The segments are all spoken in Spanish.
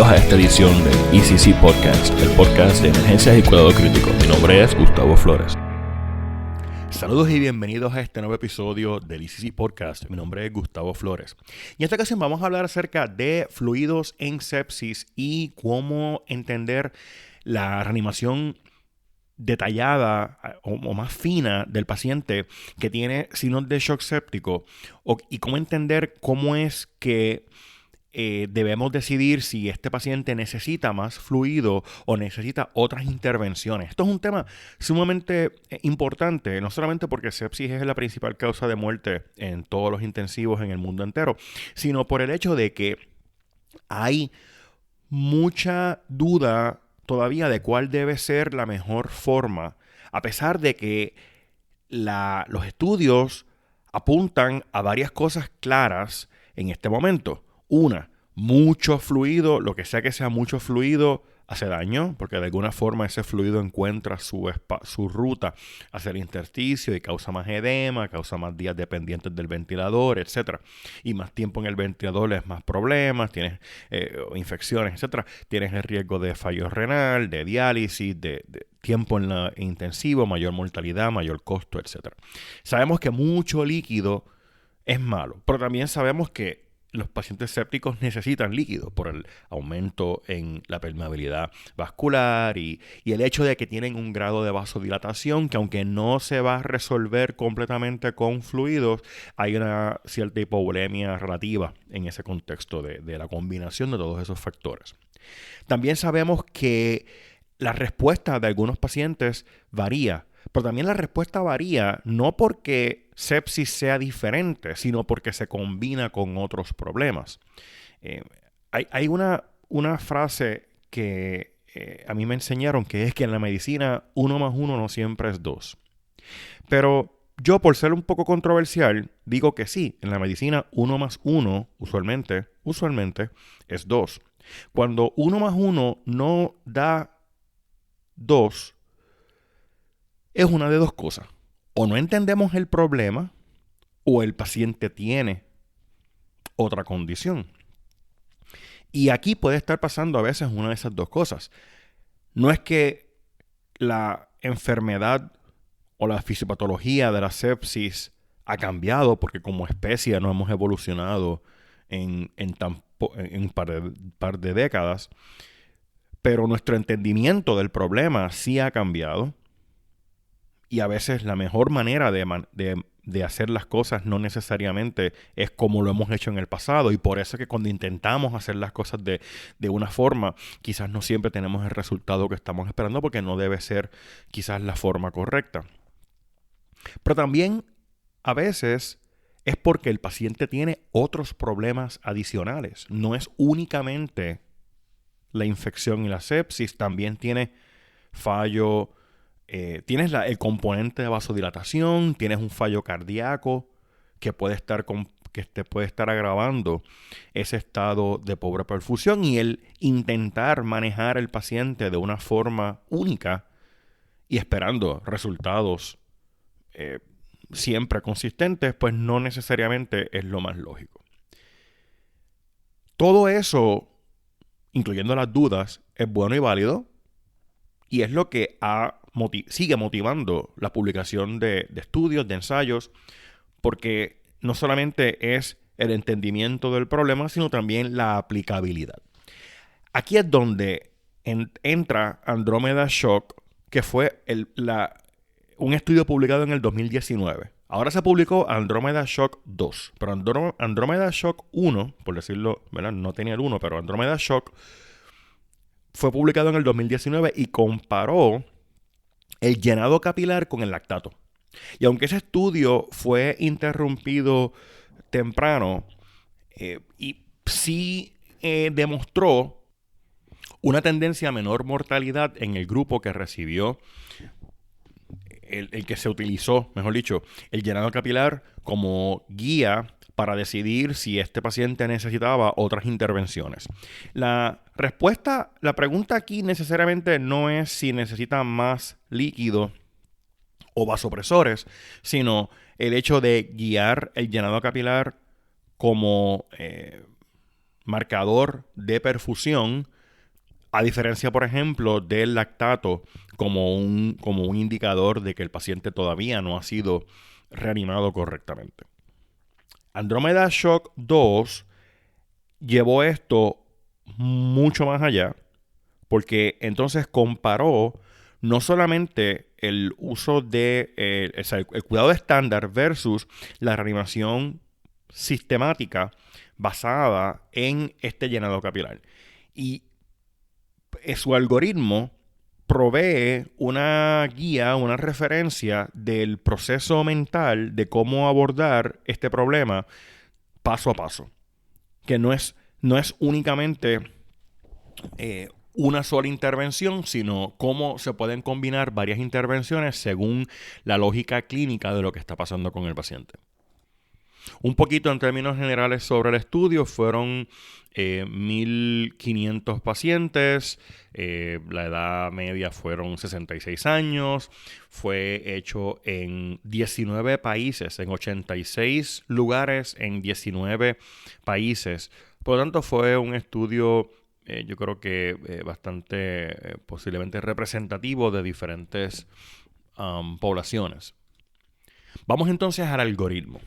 bienvenidos a esta edición del ECC Podcast, el podcast de emergencias y cuidado crítico. Mi nombre es Gustavo Flores. Saludos y bienvenidos a este nuevo episodio del ECC Podcast. Mi nombre es Gustavo Flores. Y en esta ocasión vamos a hablar acerca de fluidos en sepsis y cómo entender la reanimación detallada o más fina del paciente que tiene signos de shock séptico y cómo entender cómo es que debemos decidir si este paciente necesita más fluido o necesita otras intervenciones. Esto es un tema sumamente importante, no solamente porque sepsis es la principal causa de muerte en todos los intensivos en el mundo entero, sino por el hecho de que hay mucha duda todavía de cuál debe ser la mejor forma, a pesar de que los estudios apuntan a varias cosas claras en este momento. Una, mucho fluido, lo que sea mucho fluido, hace daño, porque de alguna forma ese fluido encuentra su ruta hacia el intersticio y causa más edema, causa más días dependientes del ventilador, etc. Y más tiempo en el ventilador es más problemas, tienes infecciones, etc. Tienes el riesgo de fallo renal, de diálisis, de tiempo en la intensivo, mayor mortalidad, mayor costo, etc. Sabemos que mucho líquido es malo, pero también sabemos que los pacientes sépticos necesitan líquido por el aumento en la permeabilidad vascular y el hecho de que tienen un grado de vasodilatación que, aunque no se va a resolver completamente con fluidos, hay una cierta hipovolemia relativa en ese contexto de la combinación de todos esos factores. También sabemos que la respuesta de algunos pacientes varía, pero también la respuesta varía no porque sepsis sea diferente, sino porque se combina con otros problemas. Hay una frase que a mí me enseñaron, que es que en la medicina 1 más 1 no siempre es 2. Pero yo, por ser un poco controversial, digo que sí, en la medicina 1 más 1 usualmente es 2. Cuando 1 más 1 no da 2, es una de dos cosas. O no entendemos el problema, o el paciente tiene otra condición. Y aquí puede estar pasando a veces una de esas dos cosas. No es que la enfermedad o la fisiopatología de la sepsis ha cambiado, porque como especie no hemos evolucionado en un par de décadas, pero nuestro entendimiento del problema sí ha cambiado. Y a veces la mejor manera de hacer las cosas no necesariamente es como lo hemos hecho en el pasado. Y por eso es que cuando intentamos hacer las cosas de una forma, quizás no siempre tenemos el resultado que estamos esperando, porque no debe ser quizás la forma correcta. Pero también a veces es porque el paciente tiene otros problemas adicionales. No es únicamente la infección y la sepsis, también tiene fallo. Tienes el componente de vasodilatación, tienes un fallo cardíaco que puede estar puede estar agravando ese estado de pobre perfusión, y el intentar manejar el paciente de una forma única y esperando resultados siempre consistentes, pues no necesariamente es lo más lógico. Todo eso, incluyendo las dudas, es bueno y válido, y es lo que sigue motivando la publicación de estudios, de ensayos, porque no solamente es el entendimiento del problema, sino también la aplicabilidad. Aquí es donde entra Andromeda Shock, que fue un estudio publicado en el 2019. Ahora se publicó Andromeda Shock 2, pero Andromeda Shock 1, por decirlo, ¿verdad? No tenía el 1, pero Andromeda Shock fue publicado en el 2019 y comparó el llenado capilar con el lactato. Y aunque ese estudio fue interrumpido temprano, y sí demostró una tendencia a menor mortalidad en el grupo que recibió, el que se utilizó, mejor dicho, el llenado capilar como guía para decidir si este paciente necesitaba otras intervenciones. La pregunta aquí necesariamente no es si necesita más líquido o vasopresores, sino el hecho de guiar el llenado capilar como marcador de perfusión, a diferencia, por ejemplo, del lactato como un indicador de que el paciente todavía no ha sido reanimado correctamente. Andromeda Shock 2 llevó esto mucho más allá, porque entonces comparó no solamente el uso de el cuidado estándar versus la reanimación sistemática basada en este llenado capilar. Y su algoritmo provee una guía, una referencia del proceso mental de cómo abordar este problema paso a paso. Que no es únicamente una sola intervención, sino cómo se pueden combinar varias intervenciones según la lógica clínica de lo que está pasando con el paciente. Un poquito en términos generales sobre el estudio, fueron 1.500 pacientes, la edad media fueron 66 años, fue hecho en 19 países, en 86 lugares en 19 países. Por lo tanto, fue un estudio, yo creo que bastante posiblemente representativo de diferentes poblaciones. Vamos entonces al algoritmo.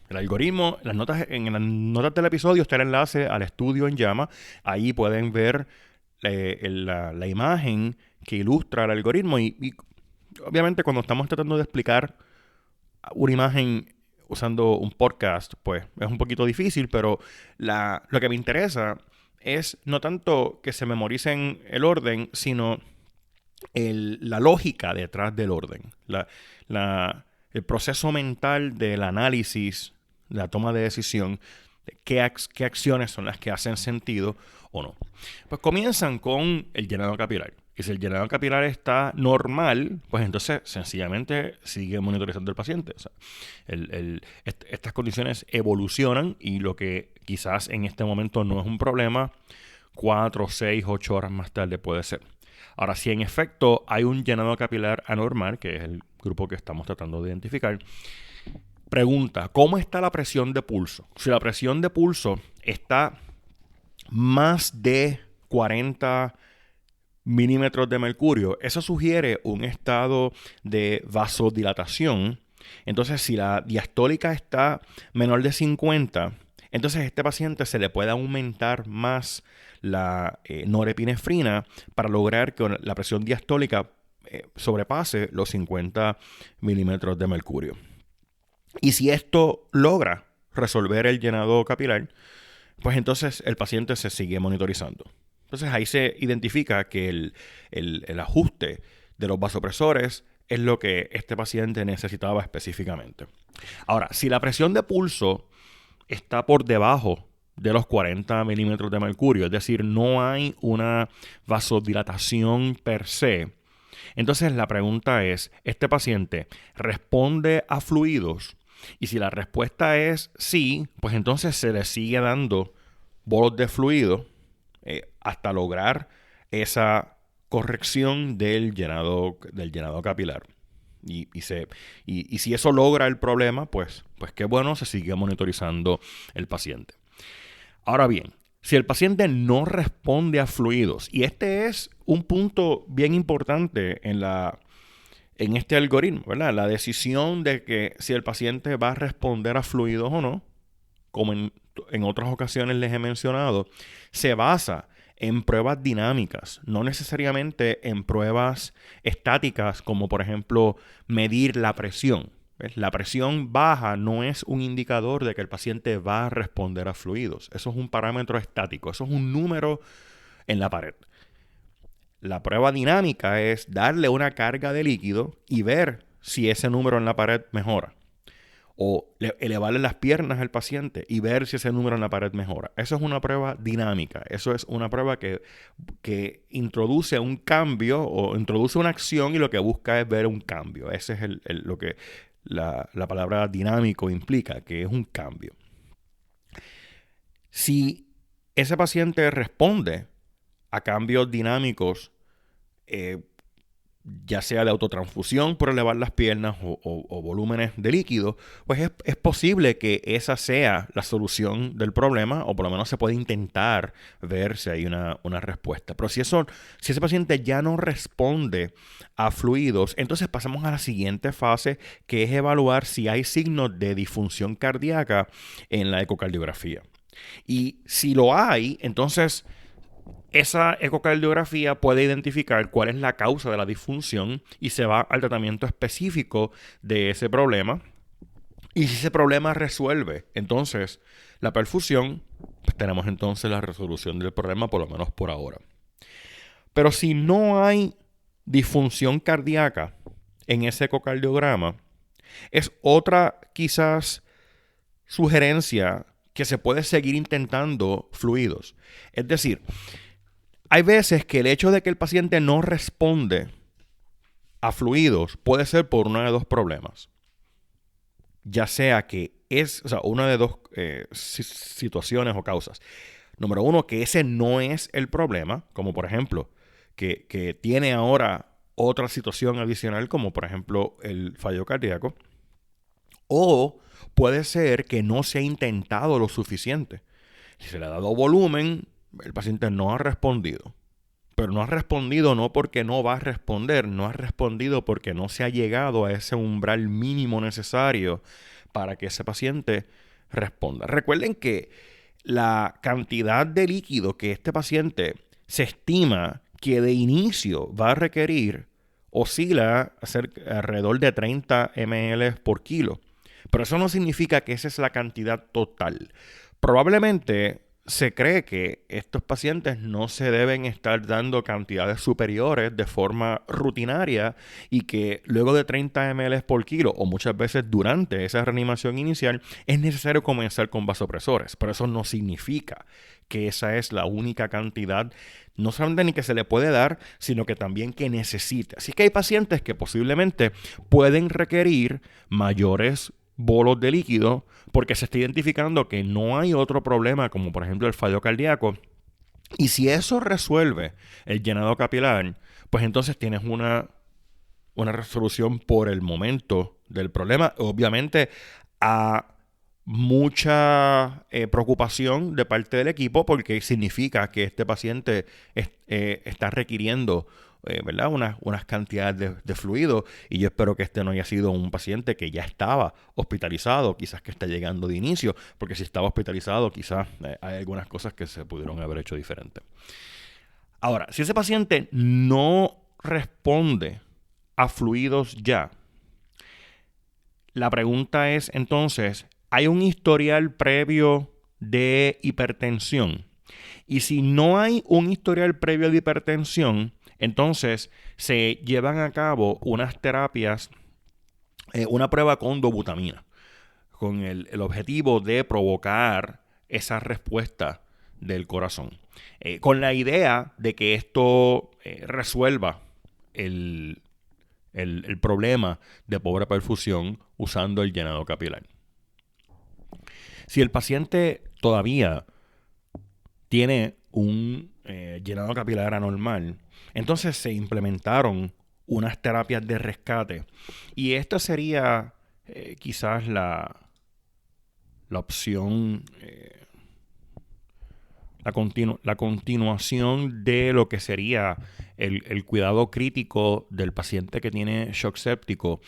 El algoritmo, en las notas del episodio está el enlace al estudio en llama. Ahí pueden ver la imagen que ilustra el algoritmo. Y obviamente cuando estamos tratando de explicar una imagen usando un podcast, pues es un poquito difícil, pero lo que me interesa es no tanto que se memoricen el orden, sino la lógica detrás del orden. El proceso mental del análisis, la toma de decisión, qué acciones son las que hacen sentido o no. Pues comienzan con el llenado capilar. Y si el llenado capilar está normal, pues entonces sencillamente sigue monitorizando el paciente. O sea, estas condiciones evolucionan y lo que quizás en este momento no es un problema, 4, 6, 8 horas más tarde puede ser. Ahora, si en efecto hay un llenado capilar anormal, que es el grupo que estamos tratando de identificar, pregunta, ¿cómo está la presión de pulso? Si la presión de pulso está más de 40 milímetros de mercurio, eso sugiere un estado de vasodilatación. Entonces, si la diastólica está menor de 50, entonces a este paciente se le puede aumentar más la norepinefrina para lograr que la presión diastólica sobrepase los 50 milímetros de mercurio. Y si esto logra resolver el llenado capilar, pues entonces el paciente se sigue monitorizando. Entonces ahí se identifica que el ajuste de los vasopresores es lo que este paciente necesitaba específicamente. Ahora, si la presión de pulso está por debajo de los 40 milímetros de mercurio, es decir, no hay una vasodilatación per se, entonces la pregunta es, ¿este paciente responde a fluidos? Y si la respuesta es sí, pues entonces se le sigue dando bolos de fluido hasta lograr esa corrección del llenado capilar. Y si eso logra el problema, pues qué bueno, se sigue monitorizando el paciente. Ahora bien, si el paciente no responde a fluidos, y este es un punto bien importante en este algoritmo, ¿verdad? La decisión de que si el paciente va a responder a fluidos o no, como en otras ocasiones les he mencionado, se basa en pruebas dinámicas, no necesariamente en pruebas estáticas, como por ejemplo medir la presión. ¿Ves? La presión baja no es un indicador de que el paciente va a responder a fluidos. Eso es un parámetro estático, eso es un número en la pared. La prueba dinámica es darle una carga de líquido y ver si ese número en la pared mejora. O elevarle las piernas al paciente y ver si ese número en la pared mejora. Eso es una prueba dinámica. Eso es una prueba que introduce un cambio o introduce una acción y lo que busca es ver un cambio. Ese es lo que la palabra dinámico implica, que es un cambio. Si ese paciente responde a cambios dinámicos ya sea de autotransfusión por elevar las piernas o volúmenes de líquido, pues es posible que esa sea la solución del problema, o por lo menos se puede intentar ver si hay una respuesta. Pero si ese paciente ya no responde a fluidos, entonces pasamos a la siguiente fase, que es evaluar si hay signos de disfunción cardíaca en la ecocardiografía. Y si lo hay, entonces esa ecocardiografía puede identificar cuál es la causa de la disfunción y se va al tratamiento específico de ese problema. Y si ese problema resuelve, entonces la perfusión, pues tenemos entonces la resolución del problema, por lo menos por ahora. Pero si no hay disfunción cardíaca en ese ecocardiograma, es otra quizás sugerencia que se puede seguir intentando fluidos. Es decir, hay veces que el hecho de que el paciente no responde a fluidos puede ser por uno de dos problemas. Ya sea que una de dos situaciones o causas. Número uno, que ese no es el problema, como por ejemplo, que tiene ahora otra situación adicional, como por ejemplo el fallo cardíaco. O puede ser que no se ha intentado lo suficiente. Si se le ha dado volumen, el paciente no ha respondido. Pero no ha respondido no porque no va a responder, no ha respondido porque no se ha llegado a ese umbral mínimo necesario para que ese paciente responda. Recuerden que la cantidad de líquido que este paciente se estima que de inicio va a requerir oscila alrededor de 30 ml por kilo. Pero eso no significa que esa es la cantidad total. Probablemente se cree que estos pacientes no se deben estar dando cantidades superiores de forma rutinaria y que luego de 30 ml por kilo o muchas veces durante esa reanimación inicial es necesario comenzar con vasopresores. Pero eso no significa que esa es la única cantidad, no solamente ni que se le puede dar, sino que también que necesita. Así que hay pacientes que posiblemente pueden requerir mayores bolos de líquido porque se está identificando que no hay otro problema como por ejemplo el fallo cardíaco, y si eso resuelve el llenado capilar, pues entonces tienes una resolución por el momento del problema. Obviamente a mucha preocupación de parte del equipo porque significa que este paciente está requiriendo ¿verdad? Unas cantidades de fluido, y yo espero que este no haya sido un paciente que ya estaba hospitalizado, quizás que está llegando de inicio, porque si estaba hospitalizado quizás hay algunas cosas que se pudieron haber hecho diferente. Ahora, si ese paciente no responde a fluidos ya, la pregunta es entonces, ¿hay un historial previo de hipertensión? Y si no hay un historial previo de hipertensión, entonces se llevan a cabo unas terapias, una prueba con dobutamina, con el objetivo de provocar esa respuesta del corazón, con la idea de que esto resuelva el problema de pobre perfusión usando el llenado capilar. Si el paciente todavía tiene un llenado capilar anormal, entonces se implementaron unas terapias de rescate, y esta sería quizás la opción, la continuación de lo que sería el cuidado crítico del paciente que tiene shock séptico,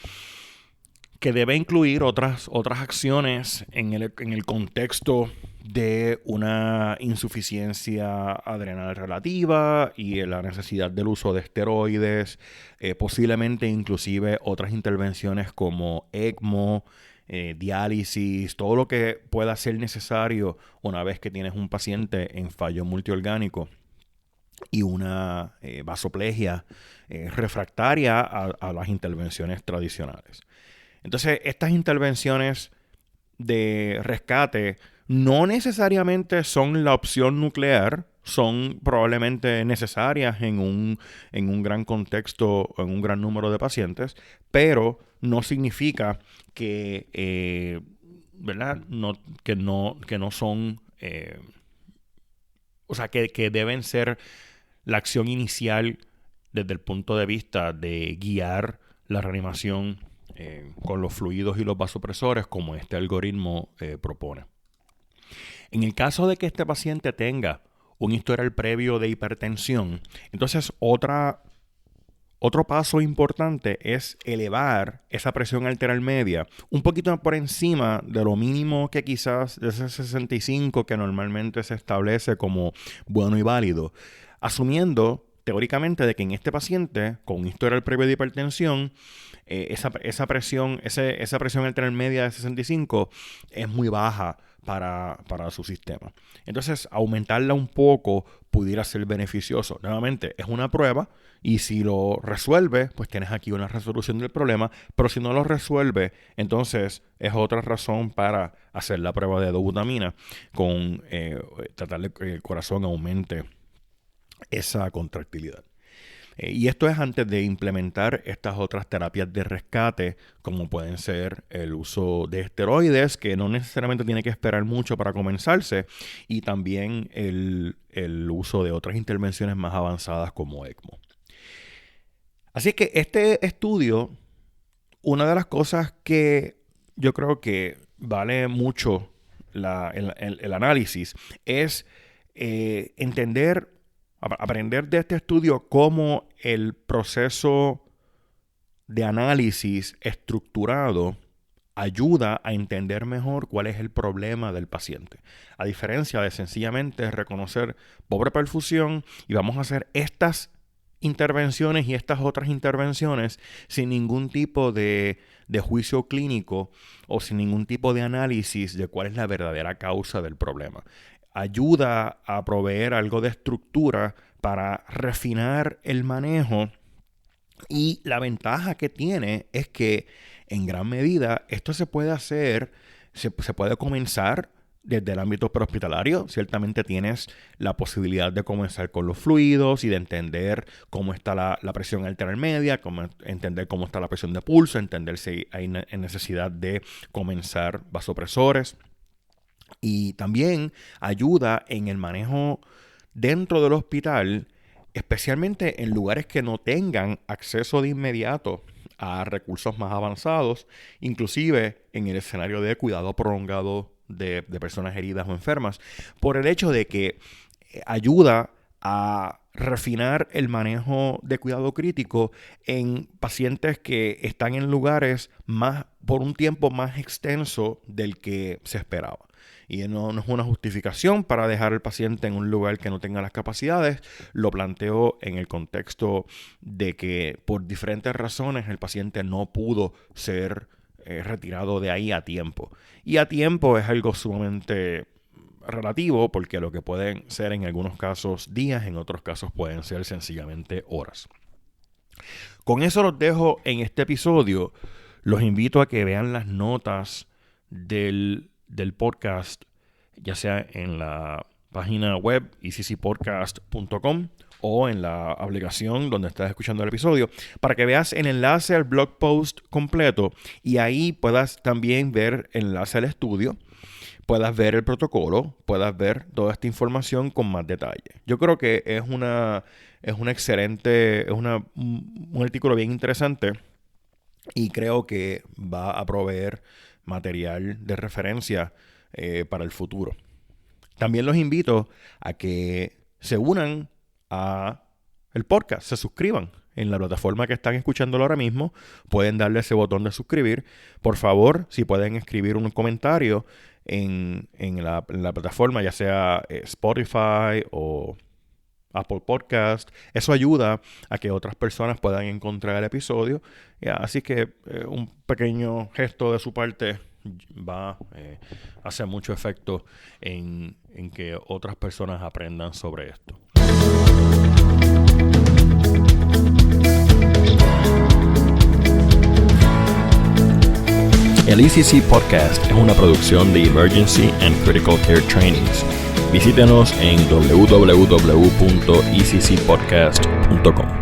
que debe incluir otras acciones en el contexto de una insuficiencia adrenal relativa y la necesidad del uso de esteroides, posiblemente inclusive otras intervenciones como ECMO, diálisis, todo lo que pueda ser necesario una vez que tienes un paciente en fallo multiorgánico y una vasoplegia refractaria a las intervenciones tradicionales. Entonces, estas intervenciones de rescate no necesariamente son la opción nuclear, son probablemente necesarias en un gran contexto, en un gran número de pacientes, pero no significa que, ¿verdad? Que no son, o sea, que deben ser la acción inicial desde el punto de vista de guiar la reanimación con los fluidos y los vasopresores, como este algoritmo propone. En el caso de que este paciente tenga un historial previo de hipertensión, entonces otro paso importante es elevar esa presión arterial media un poquito por encima de lo mínimo que quizás de ese 65 que normalmente se establece como bueno y válido, asumiendo teóricamente de que en este paciente con un historial previo de hipertensión esa presión arterial media de 65 es muy baja para su sistema. Entonces, aumentarla un poco pudiera ser beneficioso. Nuevamente, es una prueba y si lo resuelve, pues tienes aquí una resolución del problema, pero si no lo resuelve, entonces es otra razón para hacer la prueba de dobutamina con tratar de que el corazón aumente esa contractilidad. Y esto es antes de implementar estas otras terapias de rescate, como pueden ser el uso de esteroides, que no necesariamente tiene que esperar mucho para comenzarse, y también el uso de otras intervenciones más avanzadas como ECMO. Así que este estudio, una de las cosas que yo creo que vale mucho el análisis es aprender de este estudio cómo el proceso de análisis estructurado ayuda a entender mejor cuál es el problema del paciente. A diferencia de sencillamente reconocer pobre perfusión y vamos a hacer estas intervenciones y estas otras intervenciones sin ningún tipo de juicio clínico o sin ningún tipo de análisis de cuál es la verdadera causa del problema. Ayuda a proveer algo de estructura para refinar el manejo y la ventaja que tiene es que en gran medida esto se puede hacer, se puede comenzar desde el ámbito prehospitalario. Ciertamente tienes la posibilidad de comenzar con los fluidos y de entender cómo está la presión arterial media, entender cómo está la presión de pulso, entender si hay necesidad de comenzar vasopresores. Y también ayuda en el manejo dentro del hospital, especialmente en lugares que no tengan acceso de inmediato a recursos más avanzados, inclusive en el escenario de cuidado prolongado de personas heridas o enfermas, por el hecho de que ayuda a refinar el manejo de cuidado crítico en pacientes que están en lugares por un tiempo más extenso del que se esperaba. Y no es una justificación para dejar al paciente en un lugar que no tenga las capacidades. Lo planteo en el contexto de que por diferentes razones el paciente no pudo ser retirado de ahí a tiempo. Y a tiempo es algo sumamente relativo porque lo que pueden ser en algunos casos días, en otros casos pueden ser sencillamente horas. Con eso los dejo en este episodio. Los invito a que vean las notas del podcast, ya sea en la página web eccpodcast.com o en la aplicación donde estás escuchando el episodio, para que veas el enlace al blog post completo y ahí puedas también ver el enlace al estudio, puedas ver el protocolo, puedas ver toda esta información con más detalle. Yo creo que es un artículo bien interesante y creo que va a proveer material de referencia para el futuro. También los invito a que se unan a el podcast, se suscriban en la plataforma que están escuchándolo ahora mismo. Pueden darle ese botón de suscribir. Por favor, si pueden escribir un comentario en la plataforma, ya sea Spotify o Apple Podcast, eso ayuda a que otras personas puedan encontrar el episodio. Así que un pequeño gesto de su parte va a hacer mucho efecto en que otras personas aprendan sobre esto. El ECC Podcast es una producción de Emergency and Critical Care Trainings. Visítenos en www.eccpodcast.com.